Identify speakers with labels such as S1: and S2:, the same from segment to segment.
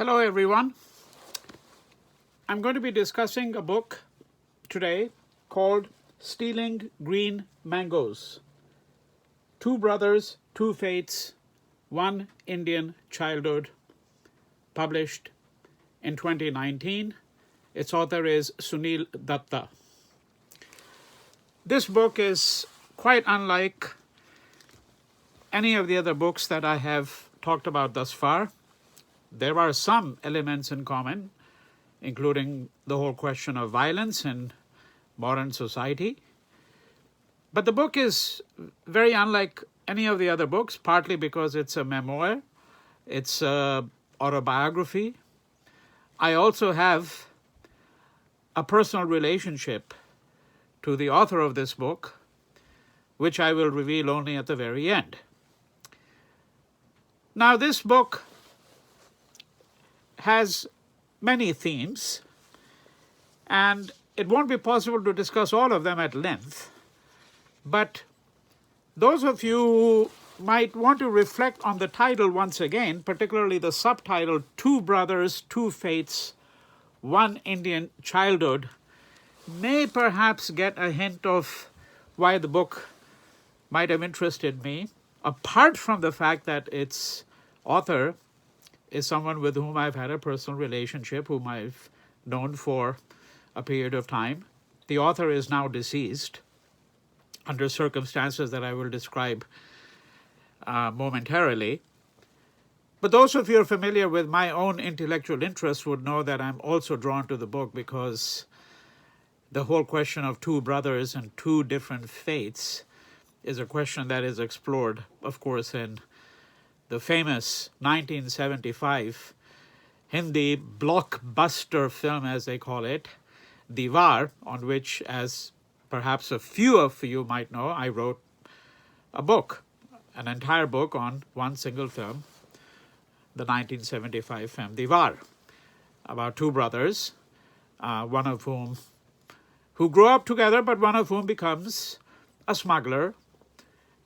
S1: Hello, everyone. I'm going to be discussing a book today called Stealing Green Mangoes. Two Brothers, Two Fates, One Indian Childhood, published in 2019. Its author is Sunil Datta. This book is quite unlike any of the other books that I have talked about thus far. There are some elements in common, including the whole question of violence in modern society. But the book is very unlike any of the other books, partly because it's a memoir, it's an autobiography. I also have a personal relationship to the author of this book, which I will reveal only at the very end. Now, this book has many themes, and it won't be possible to discuss all of them at length. But those of you who might want to reflect on the title once again, particularly the subtitle, Two Brothers, Two Fates, One Indian Childhood, may perhaps get a hint of why the book might have interested me, apart from the fact that its author is someone with whom I've had a personal relationship, whom I've known for a period of time. The author is now deceased under circumstances that I will describe momentarily. But those of you who are familiar with my own intellectual interests would know that I'm also drawn to the book because the whole question of two brothers and two different fates is a question that is explored, of course, in the famous 1975 Hindi blockbuster film, as they call it, Diwar, on which, as perhaps a few of you might know, I wrote a book, an entire book on one single film, the 1975 film Diwar, about two brothers, one of whom who grow up together, but one of whom becomes a smuggler,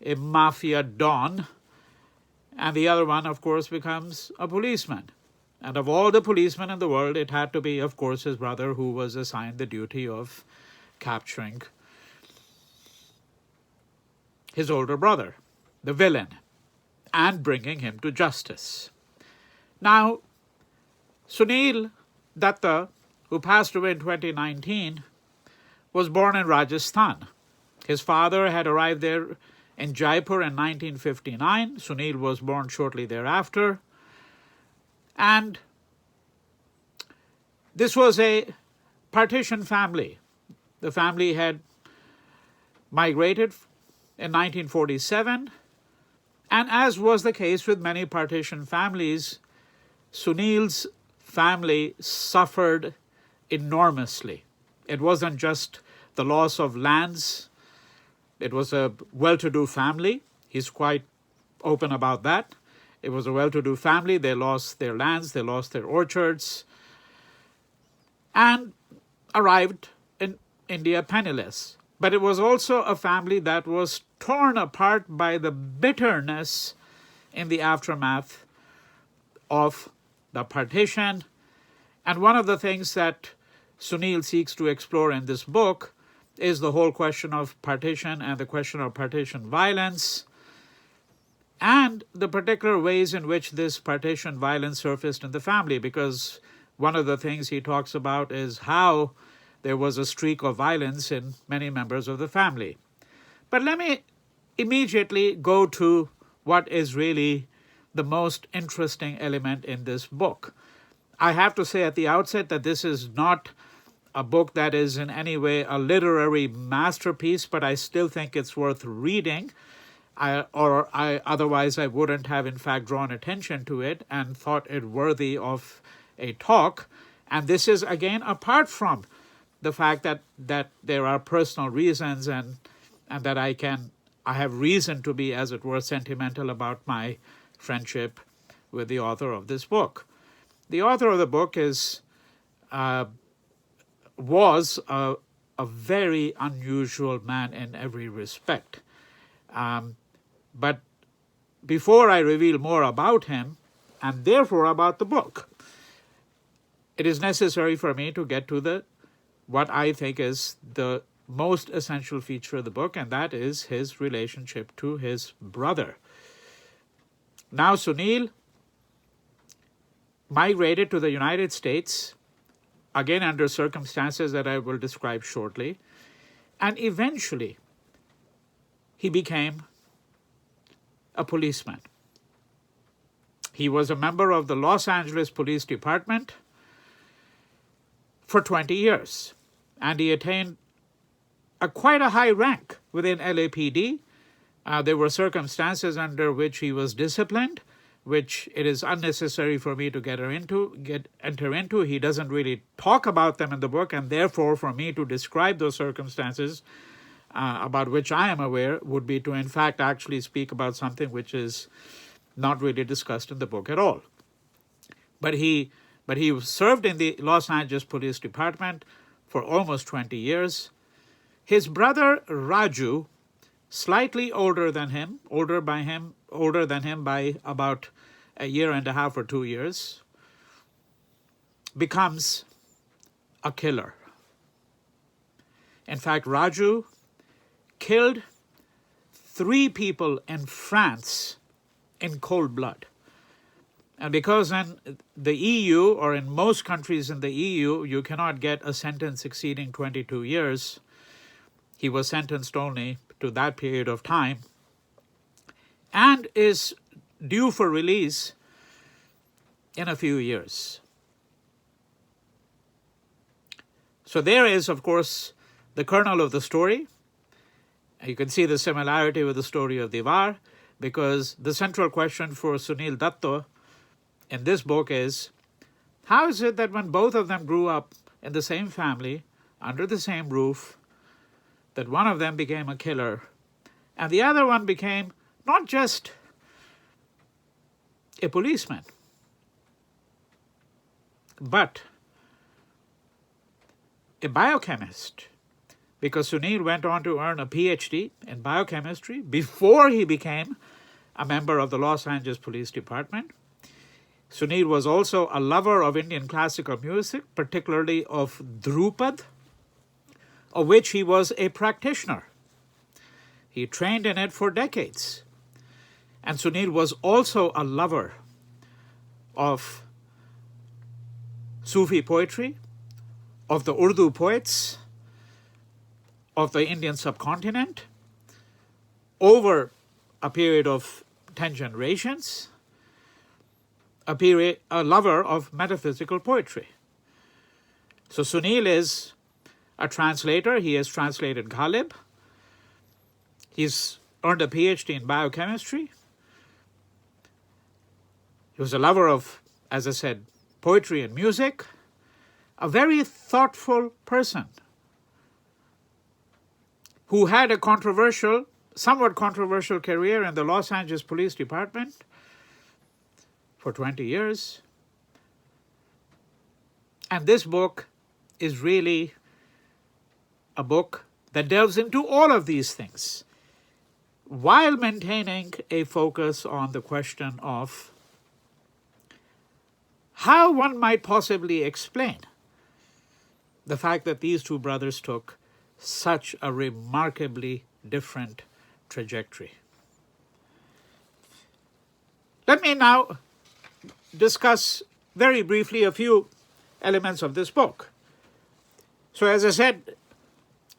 S1: a mafia don, and the other one, of course, becomes a policeman. And of all the policemen in the world, it had to be, of course, his brother who was assigned the duty of capturing his older brother, the villain, and bringing him to justice. Now, Sunil Datta, who passed away in 2019, was born in Rajasthan. His father had arrived there in Jaipur in 1959. Sunil was born shortly thereafter. And this was a partition family. The family had migrated in 1947. And as was the case with many partition families, Sunil's family suffered enormously. It wasn't just the loss of lands. It was a well-to-do family. He's quite open about that. It was a well-to-do family. They lost their lands, they lost their orchards, and arrived in India penniless. But it was also a family that was torn apart by the bitterness in the aftermath of the partition. And one of the things that Sunil seeks to explore in this book is the whole question of partition and the question of partition violence and the particular ways in which this partition violence surfaced in the family, because one of the things he talks about is how there was a streak of violence in many members of the family. But let me immediately go to what is really the most interesting element in this book. I have to say at the outset that this is not a book that is in any way a literary masterpiece, but I still think it's worth reading. Otherwise I wouldn't have in fact drawn attention to it and thought it worthy of a talk. And this is again apart from the fact that there are personal reasons and that I have reason to be, as it were, sentimental about my friendship with the author of this book. The author of the book was a very unusual man in every respect. But before I reveal more about him, and therefore about the book, it is necessary for me to get to what I think is the most essential feature of the book, and that is his relationship to his brother. Now, Sunil migrated to the United States, again under circumstances that I will describe shortly, and eventually he became a policeman. He was a member of the Los Angeles Police Department for 20 years, and he attained quite a high rank within LAPD. There were circumstances under which he was disciplined, which it is unnecessary for me to enter into. He doesn't really talk about them in the book, and therefore for me to describe those circumstances about which I am aware would be to in fact actually speak about something which is not really discussed in the book at all. But he served in the Los Angeles Police Department for almost 20 years. His brother Raju, slightly older than him by about a year and a half or 2 years, becomes a killer. In fact, Raju killed 3 people in France in cold blood. And because in the EU, or in most countries in the EU, you cannot get a sentence exceeding 22 years, he was sentenced only to that period of time and is due for release in a few years. So there is, of course, the kernel of the story. You can see the similarity with the story of Diwar, because the central question for Sunil Datta in this book is, how is it that when both of them grew up in the same family, under the same roof, that one of them became a killer and the other one became not just a policeman, but a biochemist? Because Sunil went on to earn a PhD in biochemistry before he became a member of the Los Angeles Police Department. Sunil was also a lover of Indian classical music, particularly of dhrupad, of which he was a practitioner. He trained in it for decades. And Sunil was also a lover of Sufi poetry, of the Urdu poets, of the Indian subcontinent, over a period of 10 generations, a lover of metaphysical poetry. So Sunil is a translator. He has translated Ghalib. He's earned a PhD in biochemistry. He was a lover of, as I said, poetry and music. A very thoughtful person who had a somewhat controversial career in the Los Angeles Police Department for 20 years. And this book is really a book that delves into all of these things while maintaining a focus on the question of how one might possibly explain the fact that these two brothers took such a remarkably different trajectory. Let me now discuss very briefly a few elements of this book. So as I said,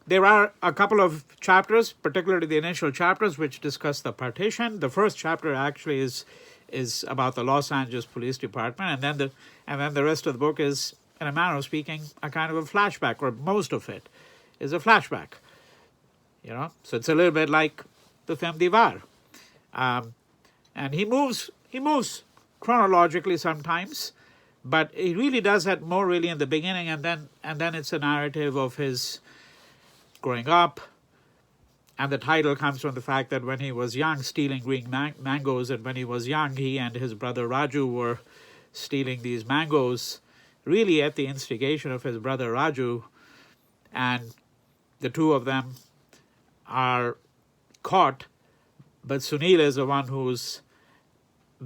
S1: there are a couple of chapters, particularly the initial chapters, which discuss the partition. The first chapter actually is about the Los Angeles Police Department, and then the rest of the book is, in a manner of speaking, a kind of a flashback, or most of it is a flashback. So it's a little bit like the film Diwar, and he moves chronologically sometimes, but he really does that more really in the beginning, and then it's a narrative of his growing up. And the title comes from the fact that when he was young, stealing green mangoes, and when he was young, he and his brother Raju were stealing these mangoes, really at the instigation of his brother Raju, and the two of them are caught, but Sunil is the one who's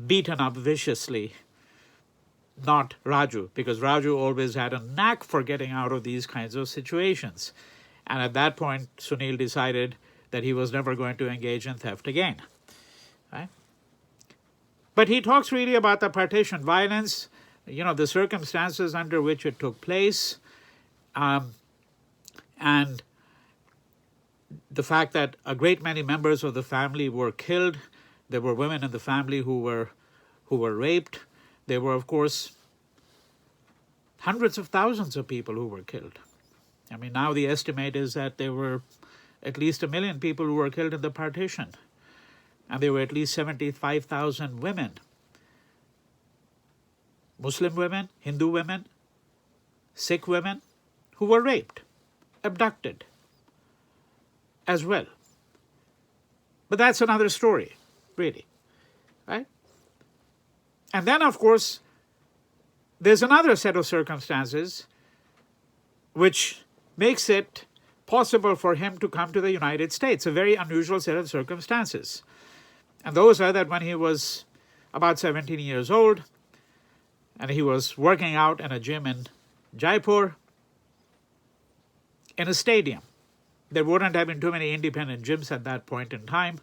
S1: beaten up viciously not Raju, because Raju always had a knack for getting out of these kinds of situations. And at that point, Sunil decided that he was never going to engage in theft again. Right? But he talks really about the partition violence, the circumstances under which it took place, and the fact that a great many members of the family were killed. There were women in the family who were raped. There were, of course, hundreds of thousands of people who were killed. I mean, now the estimate is that there were at least 1 million people who were killed in the partition. And there were at least 75,000 women, Muslim women, Hindu women, Sikh women, who were raped, abducted as well. But that's another story, really, right? And then, of course, there's another set of circumstances which makes it possible for him to come to the United States, a very unusual set of circumstances. And those are that when he was about 17 years old, and he was working out in a gym in Jaipur, in a stadium. There wouldn't have been too many independent gyms at that point in time.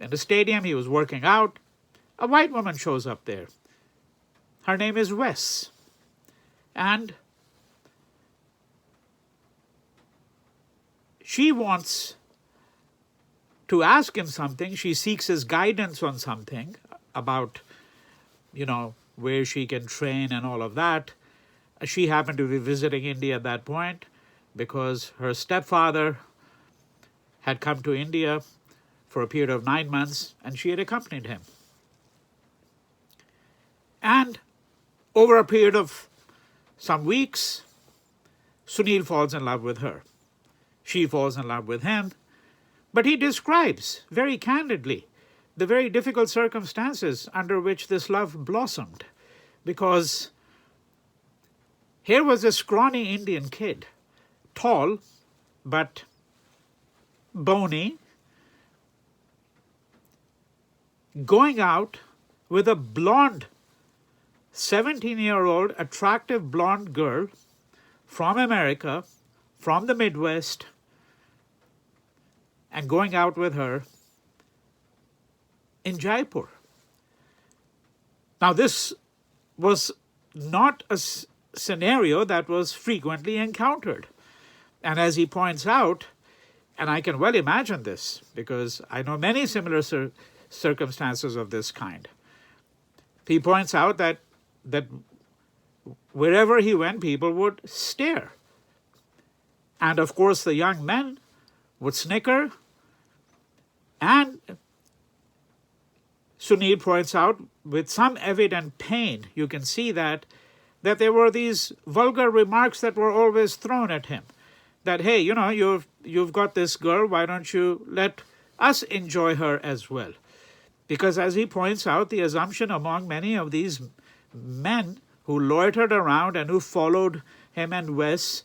S1: In the stadium, he was working out. A white woman shows up there. Her name is Wes. And she wants to ask him something. She seeks his guidance on something about, where she can train and all of that. She happened to be visiting India at that point because her stepfather had come to India for a period of 9 months, and she had accompanied him. And over a period of some weeks, Sunil falls in love with her. She falls in love with him. But he describes very candidly the very difficult circumstances under which this love blossomed. Because here was a scrawny Indian kid, tall but bony, going out with a blonde, 17-year-old attractive blonde girl from America, from the Midwest, and going out with her in Jaipur. Now, this was not a scenario that was frequently encountered. And as he points out, and I can well imagine this because I know many similar circumstances of this kind. He points out that wherever he went, people would stare. And of course, the young men would snicker. And Sunil points out, with some evident pain, you can see that there were these vulgar remarks that were always thrown at him. That, hey, you've got this girl, why don't you let us enjoy her as well? Because as he points out, the assumption among many of these men who loitered around and who followed him and Wes,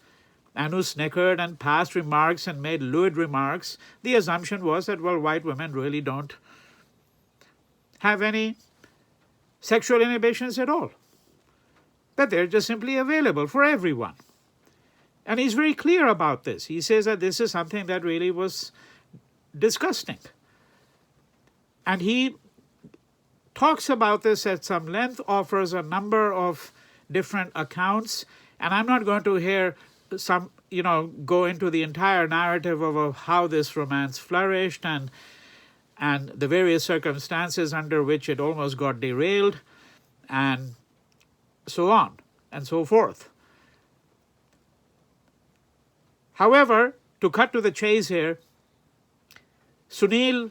S1: and who snickered and passed remarks and made lewd remarks, the assumption was that, well, white women really don't have any sexual inhibitions at all. That they're just simply available for everyone. And he's very clear about this. He says that this is something that really was disgusting. And he talks about this at some length, offers a number of different accounts, and I'm not going to hear go into the entire narrative of how this romance flourished and the various circumstances under which it almost got derailed, and so on and so forth. However, to cut to the chase here, Sunil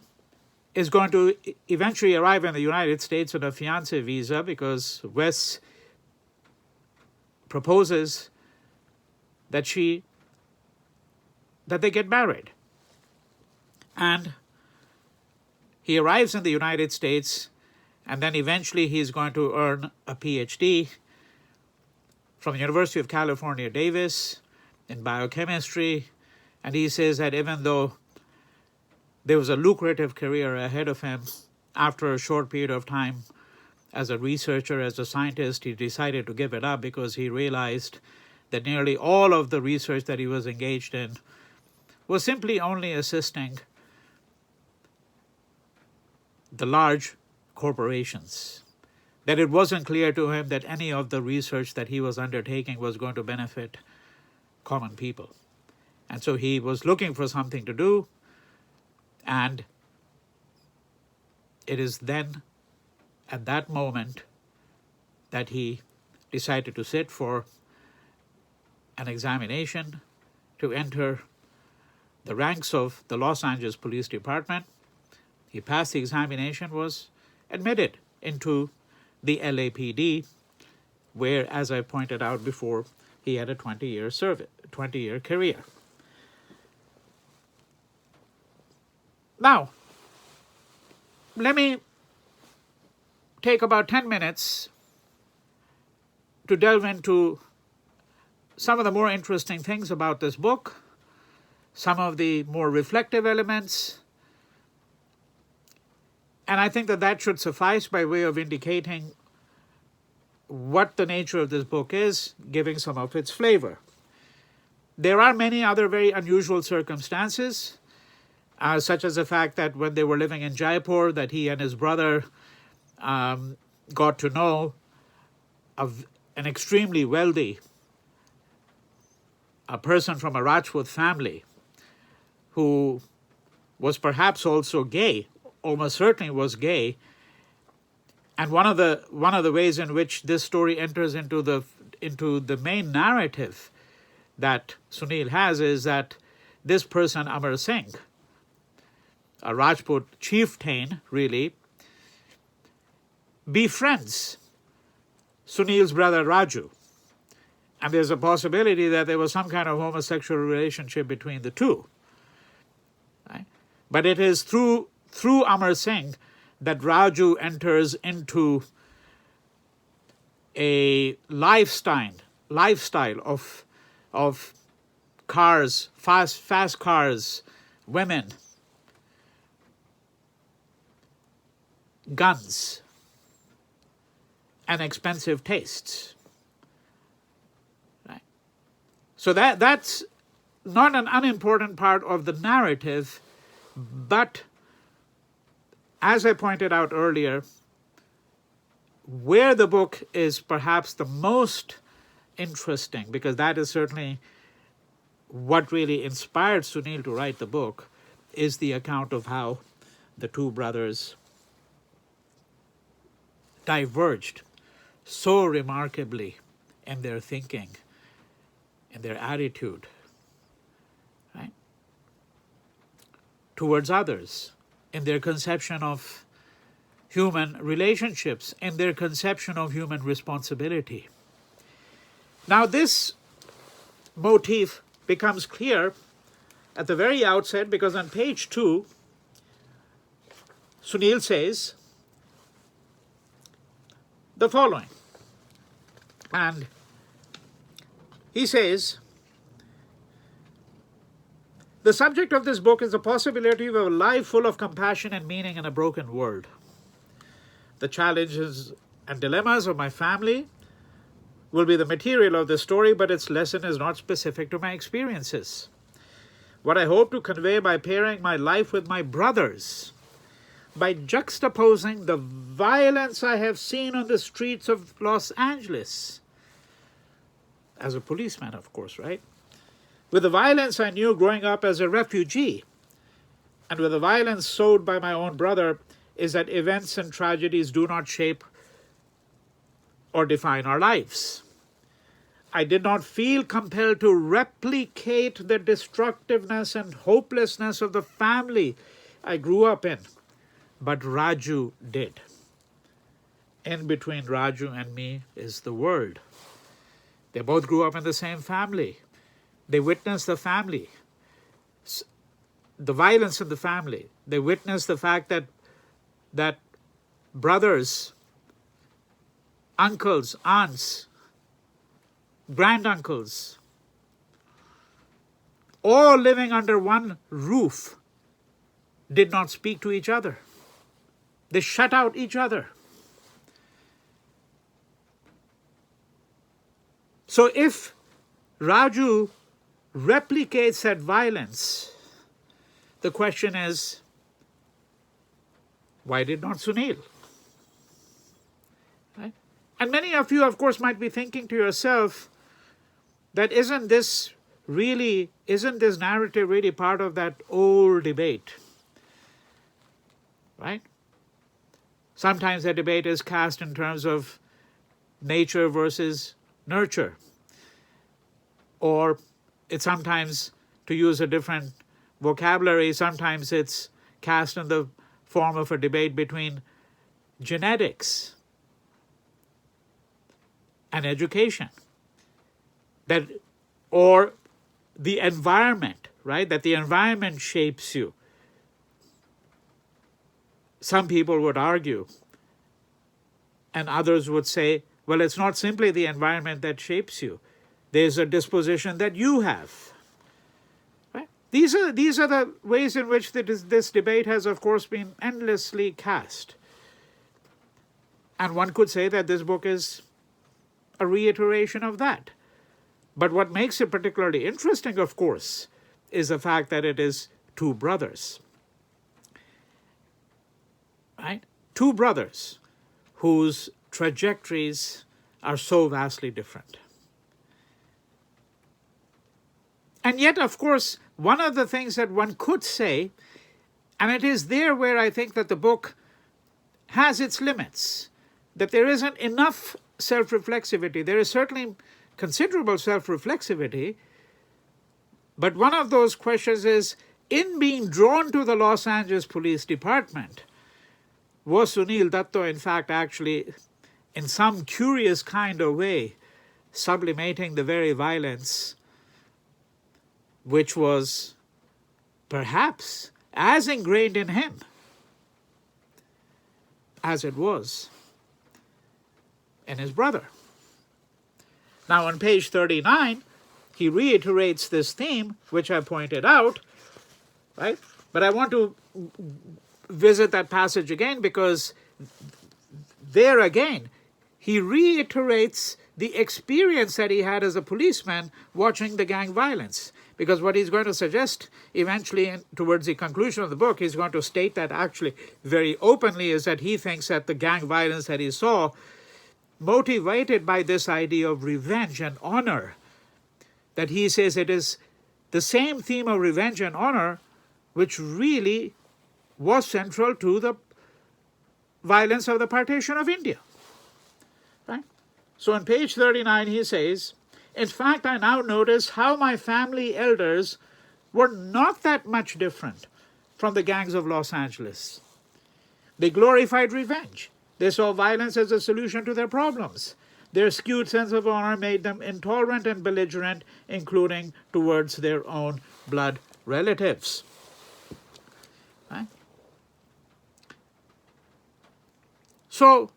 S1: is going to eventually arrive in the United States on a fiance visa because Wes proposes that they get married. And he arrives in the United States, and then eventually he's going to earn a PhD from the University of California, Davis, in biochemistry. And he says that even though there was a lucrative career ahead of him, after a short period of time as a researcher, as a scientist. He decided to give it up because he realized that nearly all of the research that he was engaged in was simply only assisting the large corporations, that it wasn't clear to him that any of the research that he was undertaking was going to benefit common people. And so he was looking for something to do, and it is then, at that moment, that he decided to sit for an examination to enter the ranks of the Los Angeles Police Department. He passed the examination, was admitted into the LAPD, where, as I pointed out before, he had a 20-year career. Now, let me take about 10 minutes to delve into some of the more interesting things about this book, some of the more reflective elements, and I think that that should suffice by way of indicating what the nature of this book is, giving some of its flavor. There are many other very unusual circumstances, such as the fact that when they were living in Jaipur, that he and his brother got to know an extremely wealthy person from a Rajput family who was perhaps also gay, almost certainly was gay. And one of the ways in which this story enters into the main narrative that Sunil has is that this person, Amar Singh, a Rajput chieftain, really, befriends Sunil's brother Raju. And there's a possibility that there was some kind of homosexual relationship between the two. Right? But it is through Amar Singh that Raju enters into a lifestyle of cars, fast cars, women, guns, and expensive tastes. Right? So that's not an unimportant part of the narrative, but as I pointed out earlier, where the book is perhaps the most interesting, because that is certainly what really inspired Sunil to write the book, is the account of how the two brothers diverged so remarkably in their thinking, in their attitude, right, towards others, in their conception of human relationships, in their conception of human responsibility. Now, this motif becomes clear at the very outset, because on page 2, Sunil says the following. And he says, the subject of this book is the possibility of a life full of compassion and meaning in a broken world. The challenges and dilemmas of my family will be the material of this story, but its lesson is not specific to my experiences. What I hope to convey by pairing my life with my brother's, by juxtaposing the violence I have seen on the streets of Los Angeles, as a policeman, of course, right? With the violence I knew growing up as a refugee, and with the violence sowed by my own brother, is that events and tragedies do not shape or define our lives. I did not feel compelled to replicate the destructiveness and hopelessness of the family I grew up in, but Raju did. In between Raju and me is the world. They both grew up in the same family. They witnessed the family, the violence in the family. They witnessed the fact that brothers, uncles, aunts, granduncles, all living under one roof, did not speak to each other. They shut out each other. So if Raju replicates that violence, the question is, why did not Sunil? Right? And many of you, of course, might be thinking to yourself that isn't this narrative really part of that old debate? Right? Sometimes the debate is cast in terms of nature versus nurture. Or it's sometimes, to use a different vocabulary, sometimes it's cast in the form of a debate between genetics and education. Or the environment, right? That the environment shapes you. Some people would argue, and others would say, well, it's not simply the environment that shapes you. There's a disposition that you have. Right? These are the ways in which this debate has, of course, been endlessly cast. And one could say that this book is a reiteration of that. But what makes it particularly interesting, of course, is the fact that it is two brothers. Right? Two brothers whose trajectories are so vastly different. And yet, of course, one of the things that one could say, and it is there where I think that the book has its limits, that there isn't enough self-reflexivity. There is certainly considerable self-reflexivity, but one of those questions is, in being drawn to the Los Angeles Police Department, was Sunil Datta, in fact, actually, in some curious kind of way, sublimating the very violence which was perhaps as ingrained in him as it was in his brother? Now, on page 39, he reiterates this theme, which I pointed out, right? But I want to visit that passage again, because there again, he reiterates the experience that he had as a policeman watching the gang violence. Because what he's going to suggest eventually, towards the conclusion of the book, he's going to state that actually very openly, is that he thinks that the gang violence that he saw, motivated by this idea of revenge and honor, that he says it is the same theme of revenge and honor which really was central to the violence of the partition of India. Right? So on page 39 he says, in fact, I now notice how my family elders were not that much different from the gangs of Los Angeles. They glorified revenge. They saw violence as a solution to their problems. Their skewed sense of honor made them intolerant and belligerent, including towards their own blood relatives. Right? So,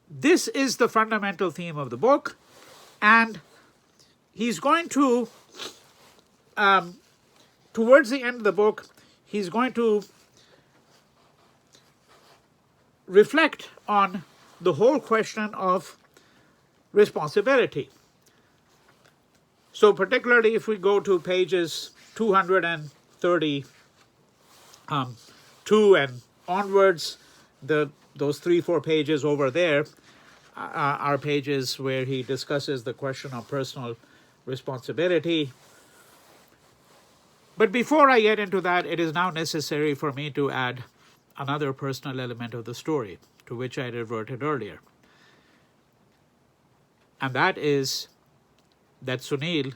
S1: this is the fundamental theme of the book, and he's going to, towards the end of the book, he's going to reflect on the whole question of responsibility. So particularly if we go to pages 232 and onwards, those 3-4 pages over there are pages where he discusses the question of personal responsibility. But before I get into that, it is now necessary for me to add another personal element of the story, to which I reverted earlier. And that is that Sunil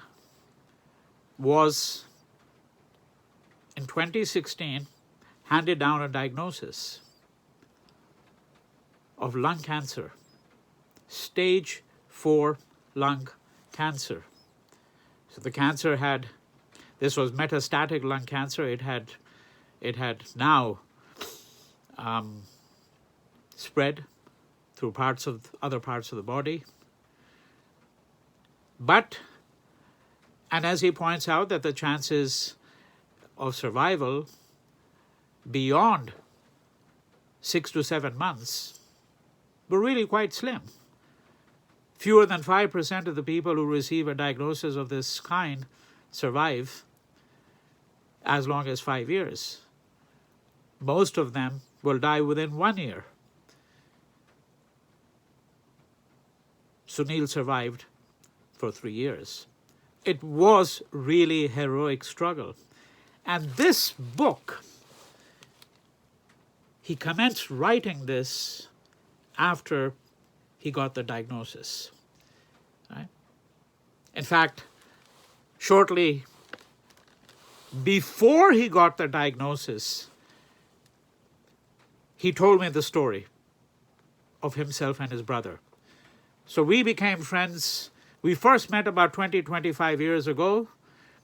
S1: was, in 2016, handed down a diagnosis of lung cancer, stage 4 lung cancer. So the cancer this was metastatic lung cancer. It had now spread through other parts of the body. But, and as he points out, that the chances of survival beyond 6 to 7 months were really quite slim. fewer than 5% of the people who receive a diagnosis of this kind survive as long as 5 years. Most of them will die within 1 year. Sunil survived for 3 years. It was really a heroic struggle. And this book, he commenced writing this after he got the diagnosis. Right? In fact, shortly before he got the diagnosis, he told me the story of himself and his brother. So we became friends. We first met about 25 years ago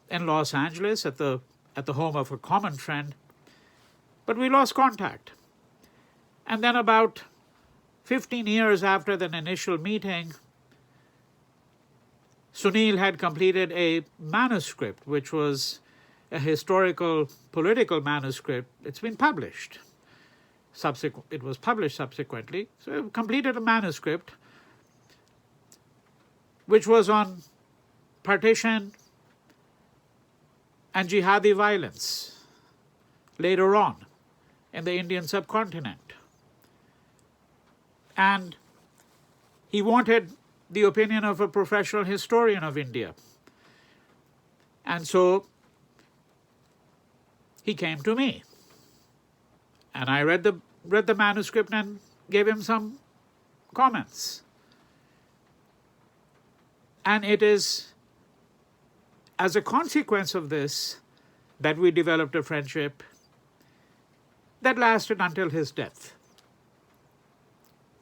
S1: in Los Angeles at the home of a common friend, but we lost contact. And then about 15 years after that initial meeting, Sunil had completed a manuscript, which was a historical, political manuscript. It's been published. It was published subsequently. So he completed a manuscript which was on partition and jihadi violence later on in the Indian subcontinent. And he wanted the opinion of a professional historian of India. And so he came to me. And I read the manuscript and gave him some comments. And it is as a consequence of this that we developed a friendship that lasted until his death,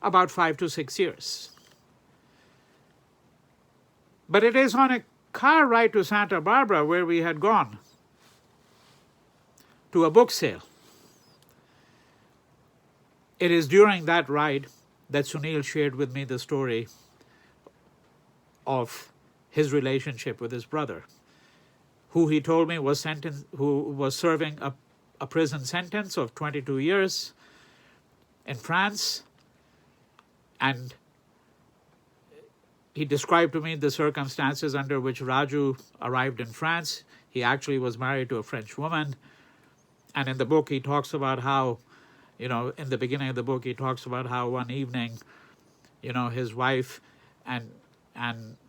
S1: about 5 to 6 years. But it is on a car ride to Santa Barbara, where we had gone to a book sale. It is during that ride that Sunil shared with me the story of his relationship with his brother, who he told me was serving a prison sentence of 22 years in France. And he described to me the circumstances under which Raju arrived in France. He actually was married to a French woman. And in the book, he talks about how, in the beginning of the book, he talks about how one evening, his wife and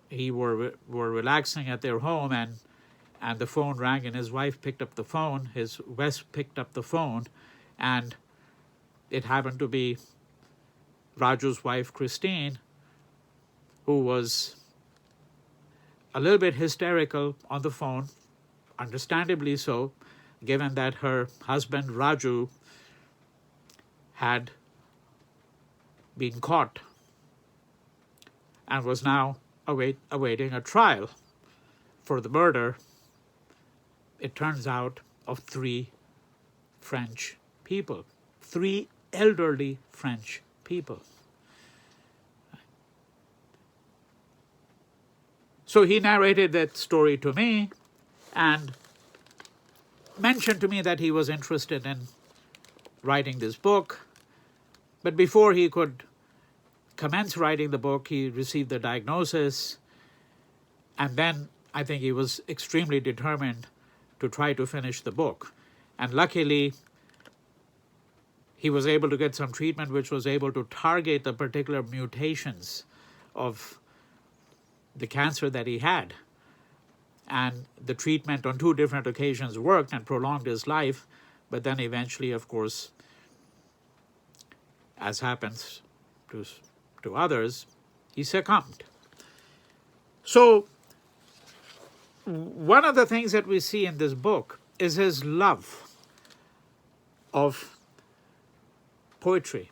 S1: he were relaxing at their home, and the phone rang, and his wife picked up the phone. His West picked up the phone, and it happened to be Raju's wife, Christine, who was a little bit hysterical on the phone, understandably so, given that her husband, Raju, had been caught and was now awaiting a trial for the murder, it turns out, of 3 French people, 3 elderly French people. So he narrated that story to me and mentioned to me that he was interested in writing this book. But before he could commence writing the book, he received the diagnosis. And then I think he was extremely determined to try to finish the book. And luckily, he was able to get some treatment which was able to target the particular mutations of the cancer that he had. And the treatment on 2 different occasions worked and prolonged his life. But then eventually, of course, as happens to others, he succumbed. So one of the things that we see in this book is his love of poetry.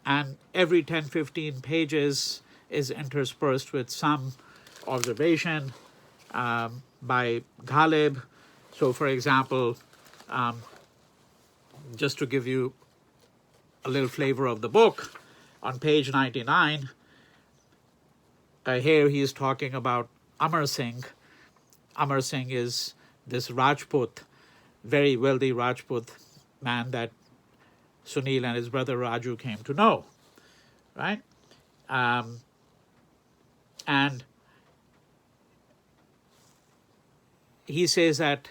S1: And every 10-15 pages is interspersed with some observation by Ghalib. So, for example, just to give you a little flavor of the book, on page 99, here he is talking about Amar Singh. Amar Singh is this Rajput, very wealthy Rajput man that Sunil and his brother Raju came to know, right? And he says that,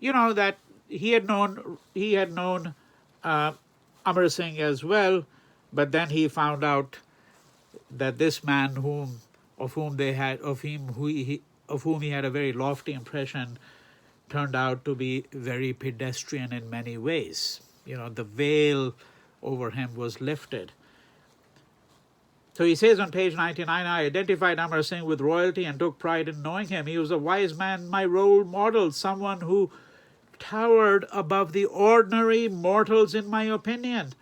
S1: that he had known Amar Singh as well, but then he found out that this man of whom he had a very lofty impression turned out to be very pedestrian in many ways. The veil over him was lifted. So he says on page 99, I identified Amar Singh with royalty and took pride in knowing him. He was a wise man, my role model, someone who towered above the ordinary mortals in my opinion.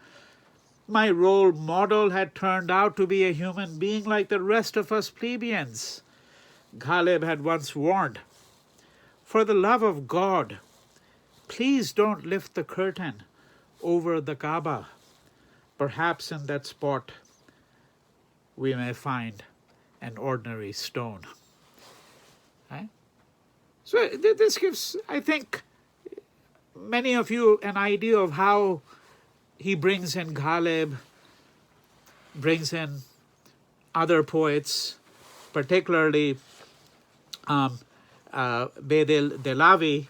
S1: My role model had turned out to be a human being like the rest of us plebeians. Ghalib had once warned, for the love of God, please don't lift the curtain over the Kaaba. Perhaps in that spot we may find an ordinary stone. Right? So this gives, I think, many of you an idea of how he brings in Ghalib, brings in other poets, particularly Bedil Delavi,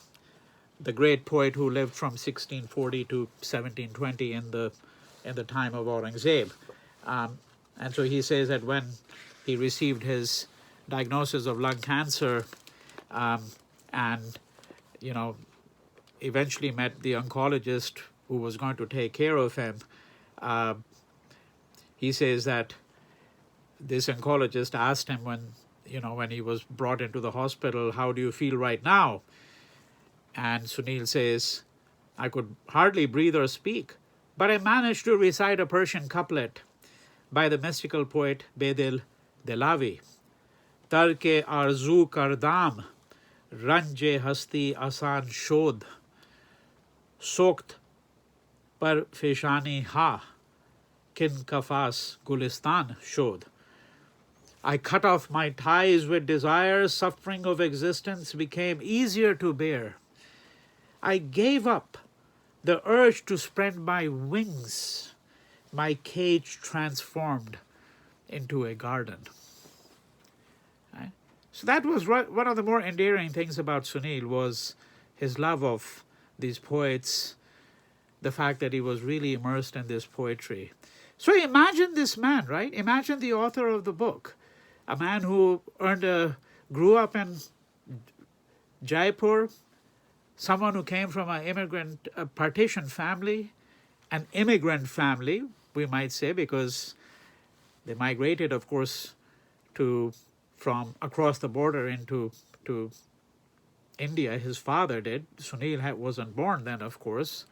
S1: the great poet who lived from 1640 to 1720 in the time of Aurangzeb. And so he says that when he received his diagnosis of lung cancer, and eventually met the oncologist who was going to take care of him, he says that this oncologist asked him when he was brought into the hospital, how do you feel right now? And Sunil says, I could hardly breathe or speak, but I managed to recite a Persian couplet by the mystical poet Bedil Delavi. Tarke arzu kardam, ranje hasti asan shod, sokt par feshani ha, kin kafas gulistan shod. I cut off my ties with desire, suffering of existence became easier to bear. I gave up the urge to spread my wings, my cage transformed into a garden. Right? So that was one of the more endearing things about Sunil, was his love of these poets, the fact that he was really immersed in this poetry. So imagine this man, right? Imagine the author of the book, a man who grew up in Jaipur, someone who came from a partition family, an immigrant family, we might say, because they migrated, of course, from across the border to India. His father did. Sunil wasn't born then, of course.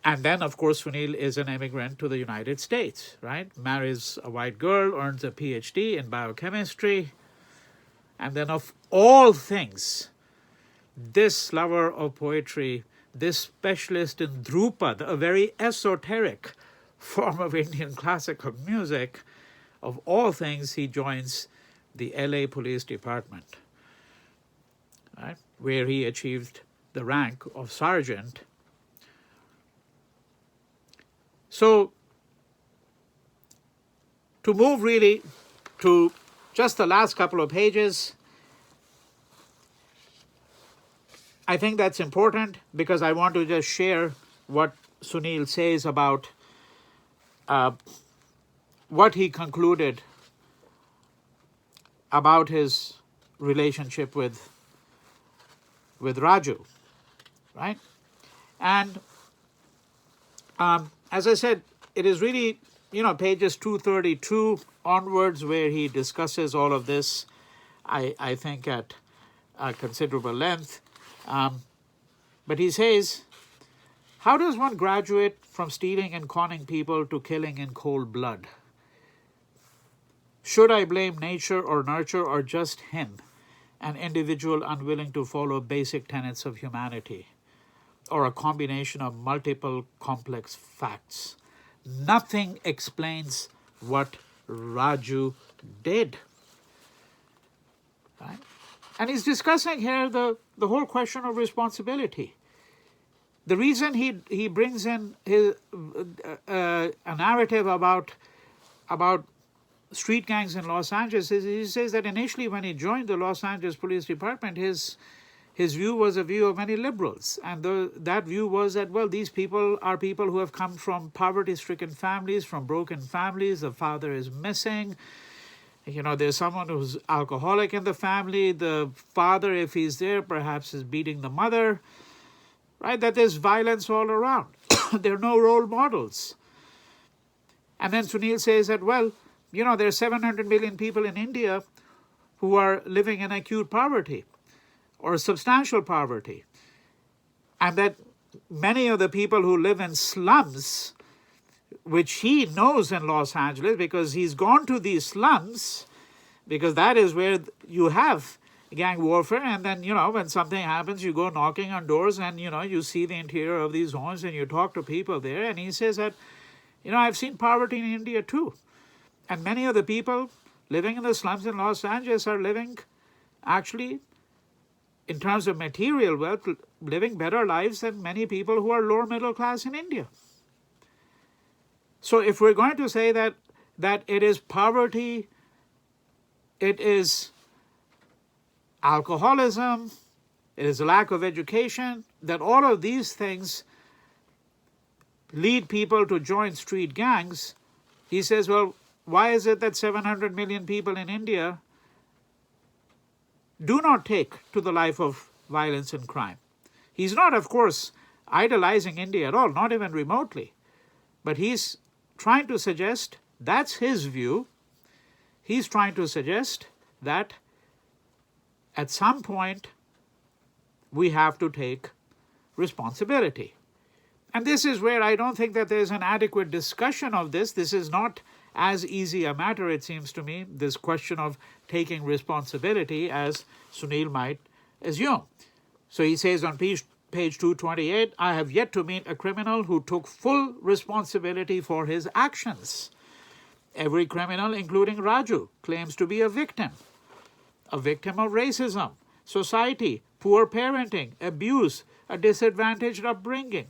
S1: And then, of course, Sunil is an immigrant to the United States, right? Marries a white girl, earns a PhD in biochemistry. And then, of all things, this lover of poetry, this specialist in dhrupad, a very esoteric form of Indian classical music, of all things, he joins the LA Police Department, right, where he achieved the rank of sergeant. So, to move really to just the last couple of pages, I think that's important because I want to just share what Sunil says about what he concluded about his relationship with Raju, right? And as I said, it is really, pages 232 onwards where he discusses all of this, I think, at considerable length. But he says, how does one graduate from stealing and conning people to killing in cold blood? Should I blame nature or nurture or just him, an individual unwilling to follow basic tenets of humanity, or a combination of multiple complex facts? Nothing explains what Raju did. Right? And he's discussing here the whole question of responsibility. The reason he brings in a narrative about street gangs in Los Angeles, he says that initially when he joined the Los Angeles Police Department, his view was a view of many liberals. And that view was that, well, these people are people who have come from poverty-stricken families, from broken families. The father is missing. There's someone who's alcoholic in the family. The father, if he's there, perhaps is beating the mother. Right? That there's violence all around. There are no role models. And then Sunil says that, well, there are 700 million people in India who are living in acute poverty or substantial poverty. And that many of the people who live in slums, which he knows in Los Angeles because he's gone to these slums, because that is where you have gang warfare. And then, when something happens, you go knocking on doors and, you see the interior of these homes and you talk to people there. And he says that, I've seen poverty in India too. And many of the people living in the slums in Los Angeles are living, actually, in terms of material wealth, living better lives than many people who are lower middle class in India. So if we're going to say that it is poverty, it is alcoholism, it is a lack of education, that all of these things lead people to join street gangs, he says, well, why is it that 700 million people in India do not take to the life of violence and crime? He's not, of course, idolizing India at all, not even remotely. But he's trying to suggest, that's his view, he's trying to suggest that at some point we have to take responsibility. And this is where I don't think that there's an adequate discussion of this. This is not as easy a matter, it seems to me, this question of taking responsibility, as Sunil might assume. So he says on page 228, I have yet to meet a criminal who took full responsibility for his actions. Every criminal, including Raju, claims to be a victim of racism, society, poor parenting, abuse, a disadvantaged upbringing,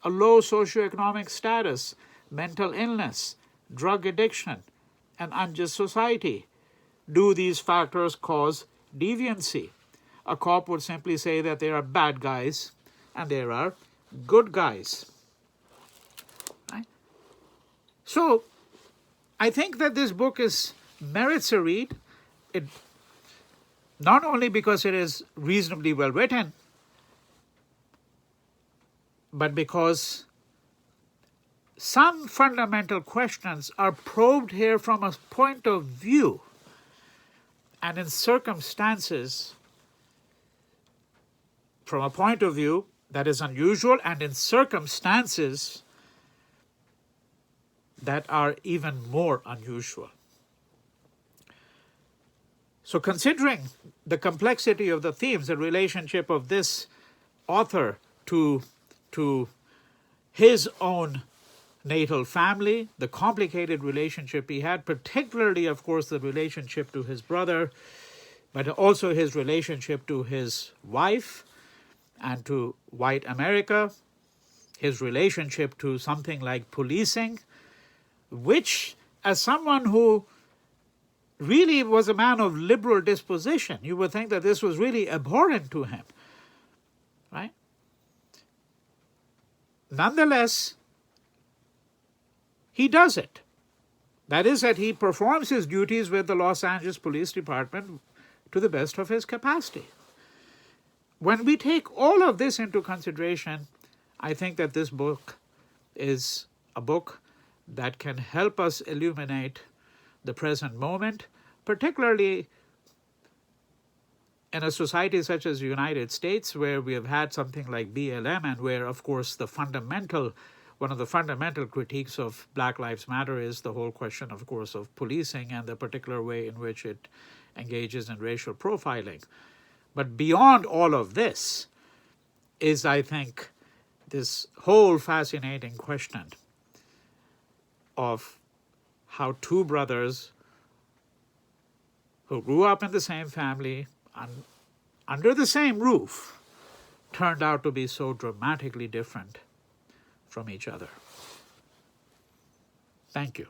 S1: a low socioeconomic status, mental illness, drug addiction, and unjust society. Do these factors cause deviancy? A cop would simply say that there are bad guys and there are good guys. Right? So I think that this book merits a read. It, not only because it is reasonably well written, but because some fundamental questions are probed here from a point of view and in circumstances, from a point of view that is unusual and in circumstances that are even more unusual. So considering the complexity of the themes, the relationship of this author to his own natal family, the complicated relationship he had, particularly, of course, the relationship to his brother, but also his relationship to his wife and to white America, his relationship to something like policing, which, as someone who really was a man of liberal disposition, you would think that this was really abhorrent to him, right? Nonetheless, he does it. That is, that he performs his duties with the Los Angeles Police Department to the best of his capacity. When we take all of this into consideration, I think that this book is a book that can help us illuminate the present moment, particularly in a society such as the United States, where we have had something like BLM and where, of course, one of the fundamental critiques of Black Lives Matter is the whole question, of course, of policing and the particular way in which it engages in racial profiling. But beyond all of this is, I think, this whole fascinating question of how two brothers who grew up in the same family and under the same roof turned out to be so dramatically different from each other. Thank you.